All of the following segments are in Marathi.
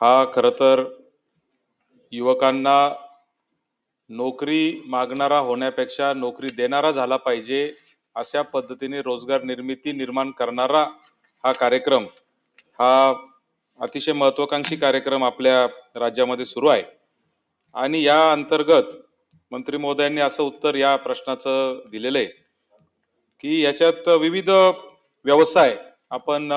हा खरं तर युवकांना नोकरी मागणारा होण्यापेक्षा नोकरी देणारा झाला पाहिजे, अशा पद्धतीने रोजगार निर्मिती निर्माण करणारा हा कार्यक्रम, हा अतिशय महत्वाकांक्षी कार्यक्रम आपल्या राज्यामध्ये सुरू आहे. आणि या अंतर्गत मंत्री महोदयांनी असं उत्तर या प्रश्नाचं दिलेलं आहे की याच्यात विविध व्यवसाय आपण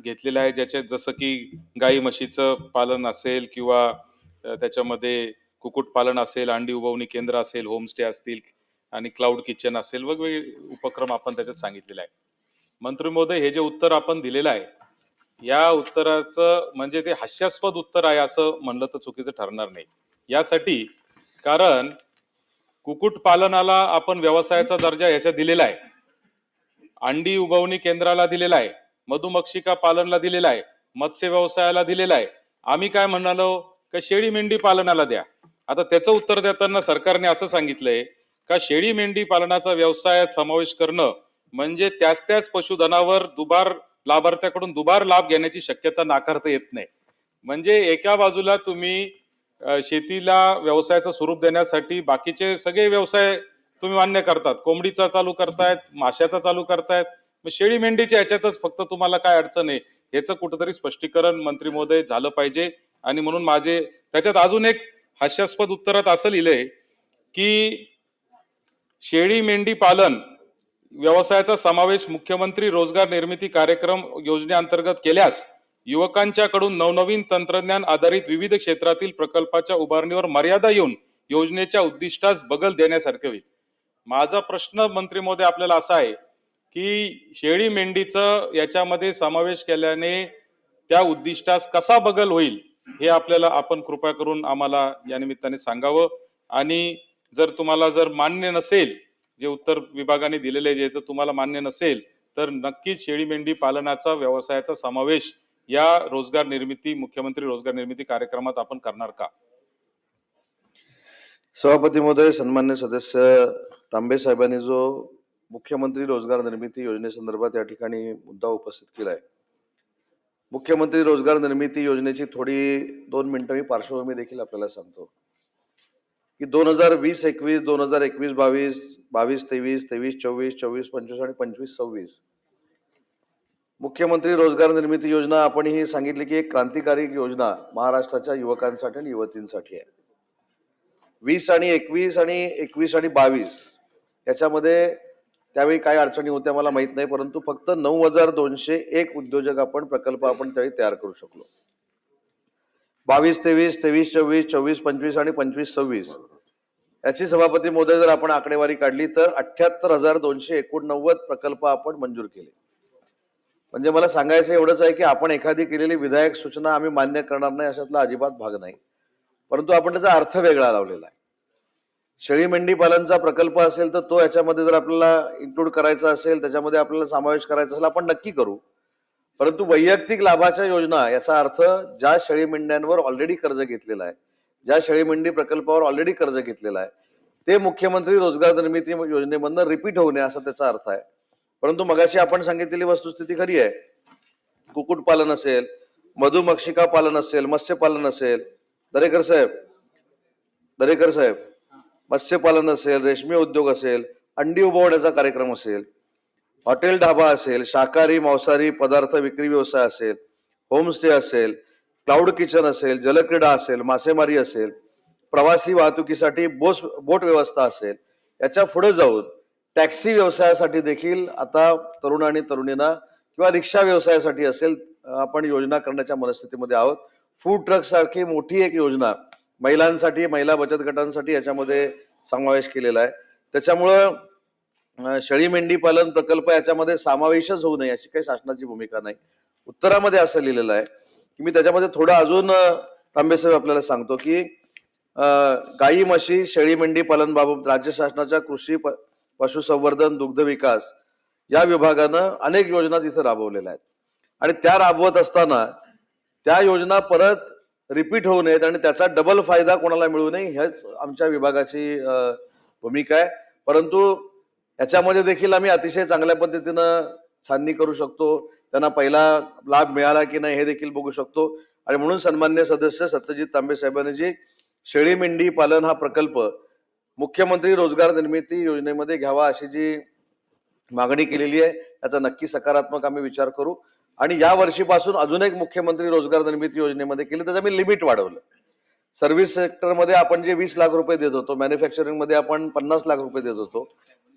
घेतलेले आहे, ज्याच्यात जसं की गाई म्हशीचं पालन असेल किंवा त्याच्यामध्ये कुक्कुटपालन असेल, अंडी उबवणी केंद्र असेल, होमस्टे असतील आणि क्लाउड किचन असेल, वेगवेगळे उपक्रम आपण त्याच्यात सांगितलेले आहे. मंत्री महोदय, हे जे उत्तर आपण दिलेलं आहे, या उत्तराचं म्हणजे ते हास्यास्पद उत्तर आहे असं म्हणलं तर चुकीचं ठरणार नाही. यासाठी कारण कुक्कुटपालनाला आपण व्यवसायाचा दर्जा याच्यात दिलेला आहे, अंडी उबवणी केंद्राला दिलेला आहे, मधुमक्षिका पालनला दिलेला आहे, मत्स्य व्यवसायाला दिलेला आहे. आम्ही काय म्हणालो का शेळी मेंढी पालनाला द्या. आता त्याचं उत्तर देताना सरकारने असं सांगितलंय का शेळी मेंढी पालनाचा व्यवसायात समावेश करणं म्हणजे त्याच पशुधनावर दुबार लाभार्थ्याकडून दुबार लाभ घेण्याची शक्यता नाकारता येत नाही. म्हणजे एका बाजूला तुम्ही शेतीला व्यवसायाचं स्वरूप देण्यासाठी बाकीचे सगळे व्यवसाय तुम्ही मान्य करतात, कोंबडीचा चालू करतायत, माशाचा चालू करतायत, मग शेळी मेंढीच्या ह्याच्यातच फक्त तुम्हाला काय अडचण आहे याचं कुठंतरी स्पष्टीकरण मंत्री महोदय झालं पाहिजे. आणि म्हणून माझे त्याच्यात अजून एक हास्यास्पद उत्तरात असं लिहिलंय की शेळी मेंढी पालन व्यवसायाचा समावेश मुख्यमंत्री रोजगार निर्मिती कार्यक्रम योजनेअंतर्गत केल्यास युवकांच्याकडून नवनवीन तंत्रज्ञान आधारित विविध क्षेत्रातील प्रकल्पाच्या उभारणीवर मर्यादा येऊन योजनेच्या उद्दिष्टास बगल देण्यासारखे होईल. माझा प्रश्न मंत्री महोदय आपल्याला असा आहे की शेळी मेंढीचं याच्यामध्ये समावेश केल्याने त्या उद्दिष्टास कसा बगल होईल, हे आपल्याला आपण कृपा करून आम्हाला या निमित्ताने सांगावं. आणि जर तुम्हाला जर मान्य नसेल, जे उत्तर विभागाने दिलेले जे तुम्हाला मान्य नसेल, तर नक्कीच शेळी मेंढी पालनाचा व्यवसायाचा समावेश या रोजगार निर्मिती मुख्यमंत्री रोजगार निर्मिती कार्यक्रमात आपण करणार का? सभापती महोदय, सन्मान्य सदस्य तांबे साहेबांनी जो मुख्यमंत्री रोजगार निर्मिती योजनेसंदर्भात या ठिकाणी मुद्दा उपस्थित केलाय, मुख्यमंत्री रोजगार निर्मिती योजनेची थोडी 2 मिनिटं मी पार्श्वभूमी देखील आपल्याला सांगतो की 2020-21, 2021-22, 22-23, 23-24, 24-25 आणि 25-26 मुख्यमंत्री रोजगार निर्मिती योजना आपण ही सांगितली की एक क्रांतिकारी योजना महाराष्ट्राच्या युवकांसाठी आणि युवतींसाठी आहे. 20 आणि 21 आणि 21 आणि 22 याच्यामध्ये त्यावेळी काय अडचणी होत्या मला माहित नाही, परंतु फक्त 9,201 उद्योजक आपण प्रकल्प आपण त्यावेळी तयार करू शकलो. 22-23, 23-24, 24-25 आणि 25-26 याची सभापती महोदय जर आपण आकडेवारी काढली तर 78,289 प्रकल्प आपण मंजूर केले. म्हणजे मला सांगायचं एवढंच आहे की आपण एखादी केलेली विधायक सूचना आम्ही मान्य करणार नाही अशातला अजिबात भाग नाही, परंतु आपण त्याचा अर्थ वेगळा लावलेला आहे. शेळी मेंढी पालनचा प्रकल्प असेल तर तो याच्यामध्ये जर आपल्याला इन्क्लूड करायचा असेल, त्याच्यामध्ये आपल्याला समावेश करायचा असेल, आपण नक्की करू. परंतु वैयक्तिक लाभाच्या योजना याचा अर्थ ज्या शेळी मेंढ्यांवर ऑलरेडी कर्ज घेतलेला आहे, ज्या शेळी मेंढी प्रकल्पावर ऑलरेडी कर्ज घेतलेला आहे, ते मुख्यमंत्री रोजगार निर्मिती योजनेमधनं रिपीट होऊ नये असा त्याचा अर्थ आहे. परंतु मगाशी आपण सांगितलेली वस्तुस्थिती खरी आहे. कुक्कुटपालन असेल, मधुमक्षिका पालन असेल, मत्स्यपालन असेल, दरेकर साहेब मत्स्यपालन असेल, रेशमी उद्योग असेल, अंडी उबवण्याचा कार्यक्रम असेल, हॉटेल ढाबा असेल, शाकाहारी मांसाहारी पदार्थ विक्री व्यवसाय असेल, होमस्टे असेल, क्लाउड किचन असेल, जलक्रीडा असेल, मासेमारी असेल, प्रवासी वाहतुकीसाठी बोट व्यवस्था असेल, याच्या पुढे जाऊन टॅक्सी व्यवसायासाठी देखील आता तरुण आणि तरुणींना किंवा रिक्षा व्यवसायासाठी असेल आपण योजना करण्याच्या मनस्थितीमध्ये आहोत. फूड ट्रक सारखी मोठी एक योजना महिलांसाठी, महिला बचत गटांसाठी याच्यामध्ये समावेश केलेला आहे. त्याच्यामुळं शेळी मेंढी पालन प्रकल्प याच्यामध्ये समावेशच होऊ नये अशी काही शासनाची भूमिका नाही. उत्तरामध्ये असं लिहिलेलं आहे की मी त्याच्यामध्ये थोडं अजून तांबेसाहेब आपल्याला सांगतो की गाई म्हशी शेळी मेंढी पालन बाबत राज्य शासनाच्या कृषी पशुसंवर्धन दुग्ध विकास या विभागानं अनेक योजना तिथे राबवलेल्या आहेत आणि त्या राबवत असताना त्या योजना परत रिपीट होऊ नयेत आणि त्याचा डबल फायदा कोणाला मिळू नये हेच आमच्या विभागाची भूमिका आहे. परंतु याच्यामध्ये देखील आम्ही अतिशय चांगल्या पद्धतीनं छाननी करू शकतो. त्यांना पहिला लाभ मिळाला की नाही हे देखील बघू शकतो. आणि म्हणून सन्मान्य सदस्य सत्यजित तांबे साहेबांनी जी शेळी मेंढी पालन हा प्रकल्प मुख्यमंत्री रोजगार निर्मिती योजनेमध्ये घ्यावा अशी जी मागणी केलेली आहे त्याचा नक्की सकारात्मक आम्ही विचार करू. आणि या वर्षीपासून अजून एक मुख्यमंत्री रोजगार निर्मिती योजनेमध्ये केली, त्याचं आम्ही लिमिट वाढवलं. सर्व्हिस सेक्टरमध्ये आपण जे 20 लाख रुपये देत होतो, मॅन्युफॅक्चरिंग मध्ये आपण 50 लाख रुपये देत होतो,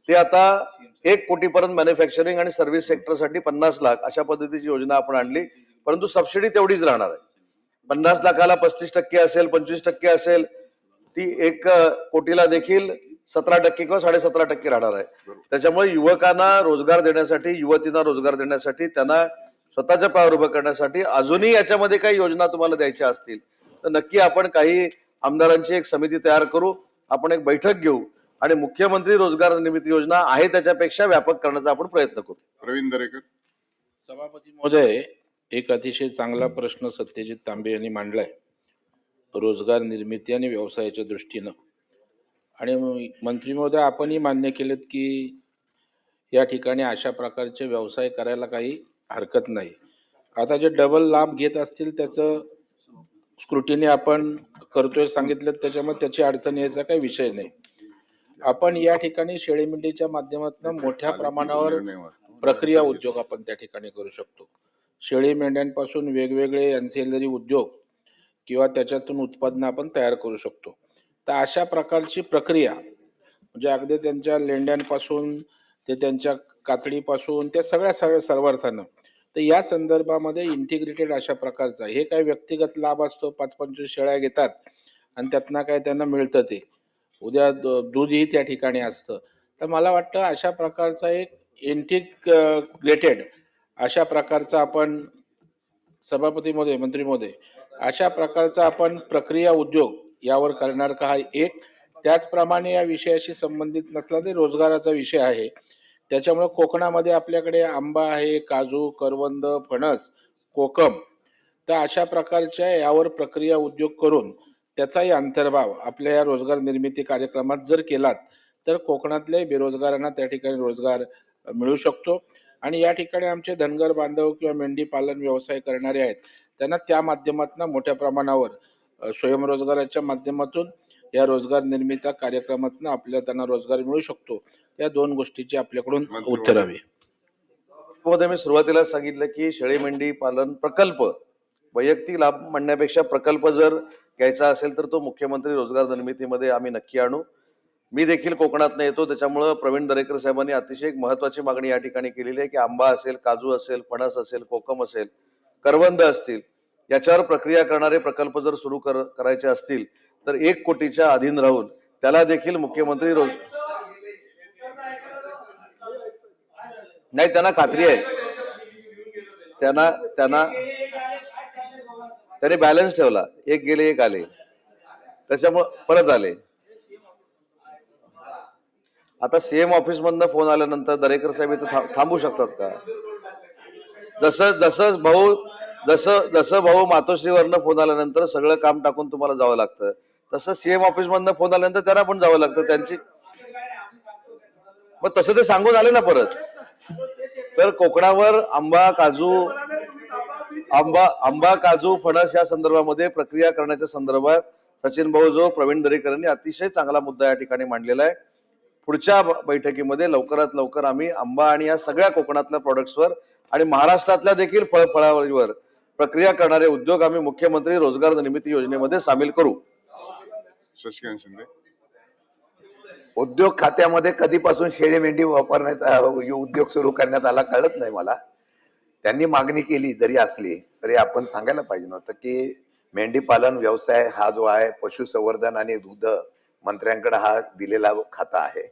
ते आता 1 कोटीपर्यंत मॅन्युफॅक्चरिंग आणि सर्व्हिस सेक्टरसाठी 50 लाख अशा पद्धतीची योजना आपण आणली. परंतु सबसिडी तेवढीच राहणार आहे. 50 लाखाला 35% असेल, 25% असेल, ती 1 कोटीला देखील 17% किंवा 17.5% राहणार आहे. त्याच्यामुळे युवकांना रोजगार देण्यासाठी, युवतींना रोजगार देण्यासाठी, त्यांना स्वतःच्या पायावर उभं करण्यासाठी अजूनही याच्यामध्ये काही योजना तुम्हाला द्यायच्या असतील तर नक्की आपण काही आमदारांची एक समिती तयार करू, आपण एक बैठक घेऊ आणि मुख्यमंत्री रोजगार निर्मिती योजना आहे त्याच्यापेक्षा व्यापक करण्याचा आपण प्रयत्न करू. प्रवीण दरेकर. सभापती महोदय, एक अतिशय चांगला प्रश्न सत्यजित तांबे यांनी मांडलाय रोजगार निर्मिती आणि व्यवसायाच्या दृष्टीनं. आणि मंत्री महोदय, आपणही मान्य केलेत की या ठिकाणी अशा प्रकारचे व्यवसाय करायला काही हरकत नाही. आता जे डबल लाभ घेत असतील त्याचं स्क्रुटिनी आपण करतोय सांगितलं, त्याच्यामुळे त्याची अडचण यायचा काही विषय नाही. आपण या ठिकाणी शेळी मेंढीच्या माध्यमातून मोठ्या प्रमाणावर प्रक्रिया उद्योग आपण त्या ठिकाणी करू शकतो. शेळी मेंढ्यांपासून वेगवेगळे अँसेलरी उद्योग किंवा त्याच्यातून उत्पादनं आपण तयार करू शकतो. तर अशा प्रकारची प्रक्रिया म्हणजे अगदी त्यांच्या लेंड्यांपासून ते त्यांच्या कातडीपासून त्या सगळ्या सर्वार्थानं, तर या संदर्भामध्ये इंटिग्रेटेड अशा प्रकारचा, हे काय व्यक्तिगत लाभ असतो, 5-25 शेळ्या घेतात आणि त्यातनं काय त्यांना मिळतं, ते उद्या दूधही त्या ठिकाणी असतं. तर मला वाटतं अशा प्रकारचा एक इंटिग्रेटेड अशा प्रकारचा आपण, सभापती महोदय, मंत्री महोदय, अशा प्रकारचा आपण प्रक्रिया उद्योग यावर करणार का हा एक. त्याचप्रमाणे या विषयाशी संबंधित नसला तरी रोजगाराचा विषय आहे. त्याच्यामुळे कोकणामध्ये आपल्याकडे आंबा आहे, काजू, करवंद, फणस, कोकम, तर अशा प्रकारच्या यावर प्रक्रिया उद्योग करून त्याचाही अंतर्भाव आपल्या या रोजगार निर्मिती कार्यक्रमात जर केलात तर कोकणातल्याही बेरोजगारांना त्या ठिकाणी रोजगार मिळू शकतो. आणि या ठिकाणी आमचे धनगर बांधव किंवा मेंढी पालन व्यवसाय करणारे आहेत, त्यांना त्या माध्यमातून मोठ्या प्रमाणावर स्वयंरोजगाराच्या माध्यमातून या रोजगार निर्मिती कार्यक्रमातून आपल्याला त्यांना रोजगार मिळू शकतो. या 2 गोष्टीची आपल्याकडून उत्तर हवी. मध्ये मी सुरुवातीला सांगितलं की शेळी मेंढी पालन प्रकल्प, वैयक्तिक लाभ म्हणण्यापेक्षा प्रकल्प जर घ्यायचा असेल तर तो मुख्यमंत्री रोजगार निर्मितीमध्ये आम्ही नक्की आणू. मी देखील कोकणातनं येतो, त्याच्यामुळं प्रवीण दरेकर साहेबांनी अतिशय एक महत्वाची मागणी या ठिकाणी केलेली आहे की आंबा असेल, काजू असेल, फणस असेल, कोकम असेल, करवंद असतील, याच्यावर प्रक्रिया करणारे प्रकल्प जर सुरू करायचे असतील तर 1 कोटीच्या अधीन राहून त्याला देखील मुख्यमंत्री नाही, त्यांना खात्री आहे, त्याने बॅलन्स ठेवला, 1 गेले 1 आले, त्याच्यामुळे परत आले. आता सीएम ऑफिस मधनं फोन आल्यानंतर दरेकर साहेब इथं थांबू शकतात का? जसं भाऊ मातोश्रीवरनं फोन आल्यानंतर सगळं काम टाकून तुम्हाला जावं लागतं, तसं सीएम ऑफिस मधनं फोन आल्यानंतर त्यांना पण जावं लागतं त्यांची. मग तसं ते सांगून आले ना परत. तर कोकणावर आंबा काजू फणस या संदर्भामध्ये प्रक्रिया करण्याच्या संदर्भात सचिन भाऊ जो प्रवीण दरेकर यांनी अतिशय चांगला मुद्दा या ठिकाणी मांडलेला आहे. पुढच्या बैठकीमध्ये लवकरात लवकर आम्ही आंबा आणि या सगळ्या कोकणातल्या प्रोडक्ट्सवर आणि महाराष्ट्रातल्या देखील फळफळावळीवर प्रक्रिया करणारे उद्योग आम्ही मुख्यमंत्री रोजगार निर्मिती योजनेमध्ये सामील करू. शशिकांत शिंदे. उद्योग खात्यामध्ये कधीपासून शेळी मेंढी वापरण्याचा उद्योग सुरू करण्यात आला कळत नाही मला. त्यांनी मागणी केली जरी असली तरी आपण सांगायला पाहिजे नव्हतं की मेंढी पालन व्यवसाय हा जो आहे पशुसंवर्धन आणि दूध मंत्र्यांकडे हा दिलेला खाता आहे,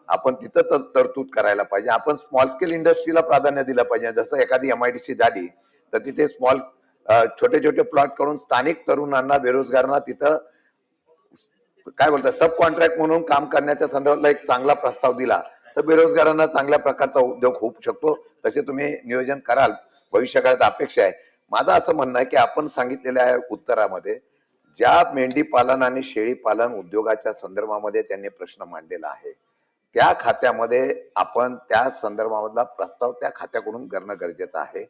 आपण तिथं तरतूद करायला पाहिजे. आपण स्मॉल स्केल इंडस्ट्रीला प्राधान्य दिलं पाहिजे. जसं एखादी MIDC झाली तर तिथे छोटे छोटे प्लॉट करून स्थानिक तरुणांना, बेरोजगारांना तिथं काय बोलतात सब कॉन्ट्रॅक्ट म्हणून काम करण्याच्या संदर्भातला एक चांगला प्रस्ताव दिला तर बेरोजगारांना चांगल्या प्रकारचा उद्योग होऊ शकतो. तसे तुम्ही नियोजन कराल, भविष्यकाळात अपेक्षा आहे. माझं असं म्हणणं आहे की आपण सांगितलेल्या उत्तरामध्ये ज्या मेंढी पालन आणि शेळी पालन उद्योगाच्या संदर्भामध्ये त्यांनी प्रश्न मांडलेला आहे त्या खात्यामध्ये आपण त्या संदर्भामधला प्रस्ताव त्या खात्याकडून करणं गरजेचं आहे.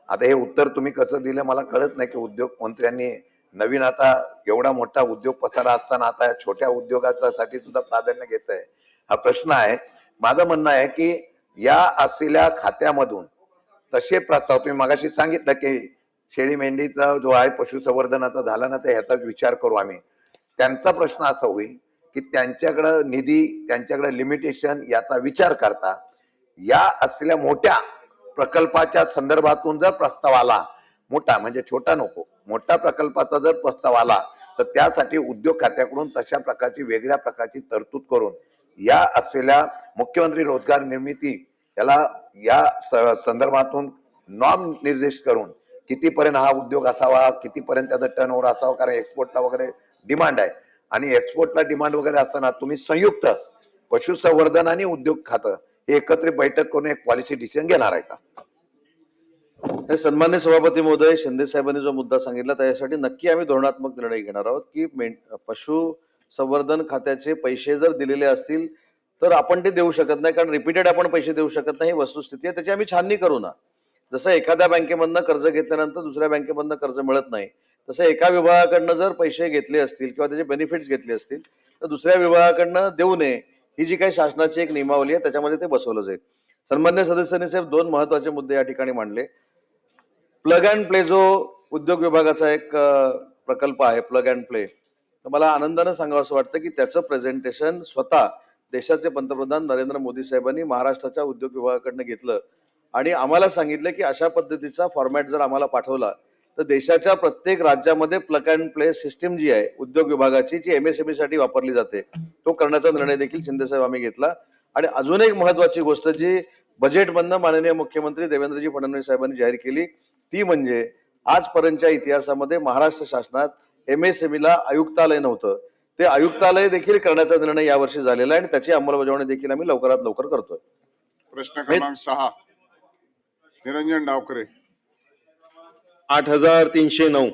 आता हे उत्तर तुम्ही कसं दिलं मला कळत नाही की उद्योग मंत्र्यांनी नवीन आता एवढा मोठा उद्योग पसारा असताना आता छोट्या उद्योगासाठी सुद्धा प्राधान्य घेत आहे, हा प्रश्न आहे. माझं म्हणणं आहे की या असलेल्या खात्यामधून तसे प्रस्ताव तुम्ही मगाशी सांगितलं की शेळी मेंढीचा जो आहे पशुसंवर्धनाचा झाला ना तर ह्याचा विचार करू आम्ही. त्यांचा प्रश्न असा होईल की त्यांच्याकडं निधी, त्यांच्याकडे लिमिटेशन याचा विचार करता या असलेल्या मोठ्या प्रकल्पाच्या संदर्भातून जर प्रस्ताव आला, मोठा म्हणजे छोटा नको, मोठ्या प्रकल्पाचा जर प्रस्ताव आला तर त्यासाठी उद्योग खात्याकडून तशा प्रकारची वेगळ्या प्रकारची तरतूद करून या असलेल्या मुख्यमंत्री रोजगार निर्मिती याला या संदर्भातून नॉर्म निर्देश करून कितीपर्यंत हा उद्योग असावा, कितीपर्यंत त्याचा टर्नओव्हर असावा, कारण एक्सपोर्टला वगैरे डिमांड आहे आणि एक्सपोर्टला डिमांड वगैरे असताना तुम्ही संयुक्त पशुसंवर्धन आणि उद्योग खातं हे एकत्रित बैठक करून एक पॉलिसी डिसिजन घेणार आहे का? हे सन्मान्य सभापती महोदय, शिंदे साहेबांनी जो मुद्दा सांगितला त्यासाठी नक्की आम्ही धोरणात्मक निर्णय घेणार आहोत की पशु संवर्धन खात्याचे पैसे जर दिलेले असतील तर आपण ते देऊ शकत नाही, कारण रिपीटेड आपण पैसे देऊ शकत नाही, ही वस्तुस्थिती आहे. त्याची आम्ही छाननी करू ना. जसं एखाद्या बँकेमधनं कर्ज घेतल्यानंतर दुसऱ्या बँकेमधनं कर्ज मिळत नाही, तसं एका विभागाकडनं जर पैसे घेतले असतील किंवा त्याचे बेनिफिट्स घेतले असतील तर दुसऱ्या विभागाकडनं देऊ नये, ही जी काही शासनाची एक नियमावली आहे त्याच्यामध्ये ते बसवलं जाईल. सन्मान्य सदस्यांनी साहेब 2 महत्वाचे मुद्दे या ठिकाणी मांडले. प्लग अँड प्ले जो उद्योग विभागाचा एक प्रकल्प आहे, प्लग अँड प्ले, तर मला आनंदानं सांगावं असं वाटतं की त्याचं प्रेझेंटेशन स्वतः देशाचे पंतप्रधान नरेंद्र मोदी साहेबांनी महाराष्ट्राच्या उद्योग विभागाकडनं घेतलं आणि आम्हाला सांगितलं की अशा पद्धतीचा फॉर्मॅट जर आम्हाला पाठवला तर देशाच्या प्रत्येक राज्यामध्ये प्लग अँड प्ले सिस्टीम जी आहे उद्योग विभागाची, जी MSME साठी वापरली जाते, तो करण्याचा निर्णय देखील शिंदेसाहेब आम्ही घेतला. आणि अजून एक महत्वाची गोष्ट जी बजेटमधनं माननीय मुख्यमंत्री देवेंद्रजी फडणवीस साहेबांनी जाहीर केली ती म्हणजे आजपर्यंतच्या इतिहासामध्ये महाराष्ट्र शासनात MSME ला आयुक्तालय नव्हतं, ते आयुक्तालय देखील करण्याचा निर्णय यावर्षी झालेला आहे आणि त्याची अंमलबजावणी देखील आम्ही लवकरात लवकर करतोय. प्रश्न क्रमांक 6 निरंजन डावकरे. 8309